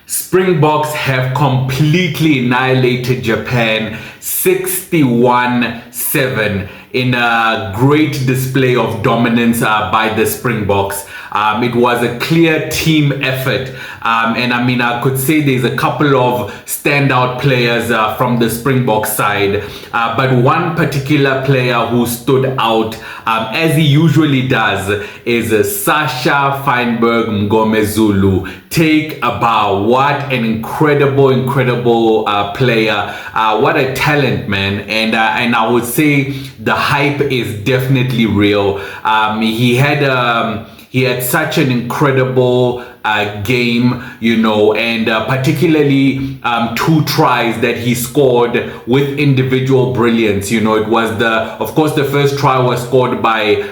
Springboks have completely annihilated Japan 61-7 in a great display of dominance by the Springboks. It was a clear team effort, and I mean, I could say there's a couple of standout players from the Springbok side, but one particular player who stood out, as he usually does, is Sacha Feinberg Mngomezulu. Take a bow. What an incredible player. What a talent, man. And I would say the hype is definitely real. He had such an incredible game, you know, and particularly 2 tries that he scored with individual brilliance. You know, it was of course the first try was scored by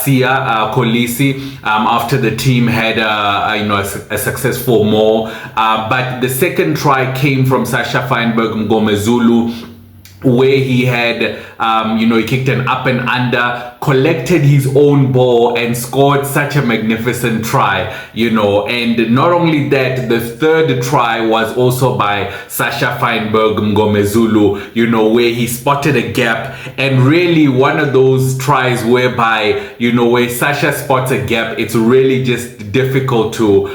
Sia Kolisi after the team had a successful maul, but the second try came from Sacha Feinberg Mngomezulu, where he had he kicked an up and under, collected his own ball and scored such a magnificent try, you know. And not only that, the third try was also by Sacha Feinberg Mngomezulu, you know, where he spotted a gap, and really one of those tries whereby, you know, where Sacha spots a gap, it's really just difficult to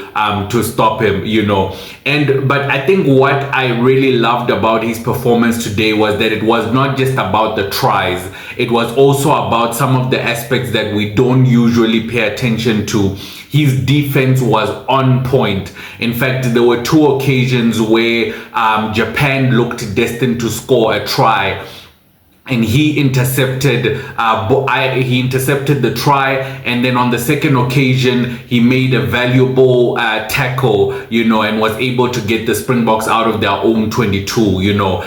stop him, you know. But I think what I really loved about his performance today was that it was not just about the tries, it was also about some of the aspects that we don't usually pay attention to. His defense was on point. In fact, there were 2 occasions where Japan looked destined to score a try, and he intercepted the try, and then on the second occasion he made a valuable tackle, you know, and was able to get the Springboks out of their own 22, you know.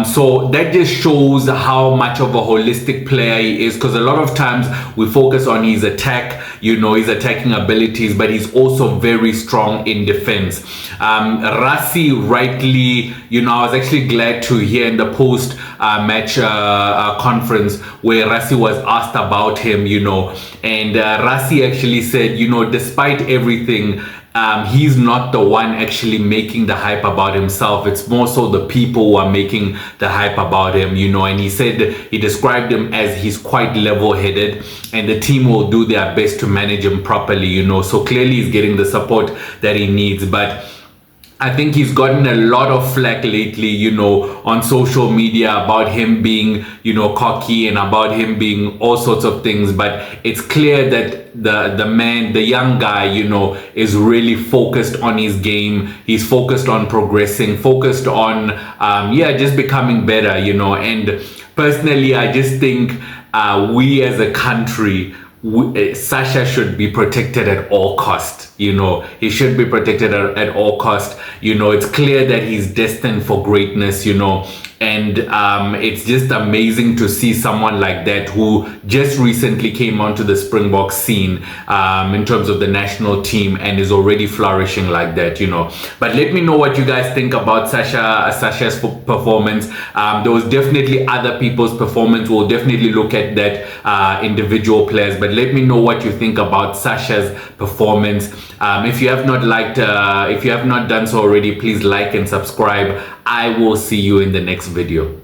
So that just shows how much of a holistic player he is, because a lot of times we focus on his attack, you know, his attacking abilities, but he's also very strong in defense. Rassie rightly, you know, I was actually glad to hear in the post match conference where Rassie was asked about him, you know, and Rassie actually said, you know, despite everything, he's not the one actually making the hype about himself. It's more so the people who are making the hype about him, you know. And he said, he described him as he's quite level-headed, and the team will do their best to manage him properly, you know. So clearly he's getting the support that he needs. But I think he's gotten a lot of flack lately, you know, on social media about him being, you know, cocky and about him being all sorts of things. But it's clear that the young guy, you know, is really focused on his game. He's focused on progressing, focused on, just becoming better, you know. And personally, I just think we as a country, Sacha should be protected at all cost, you know. He should be protected at all cost, you know. It's clear that he's destined for greatness, you know, and it's just amazing to see someone like that who just recently came onto the Springbok scene in terms of the national team and is already flourishing like that, you know. But let me know what you guys think about Sacha's performance. There was definitely other people's performance. We'll definitely look at that individual players, but let me know what you think about Sacha's performance. If you have not done so already, please like and subscribe. I will see you in the next video.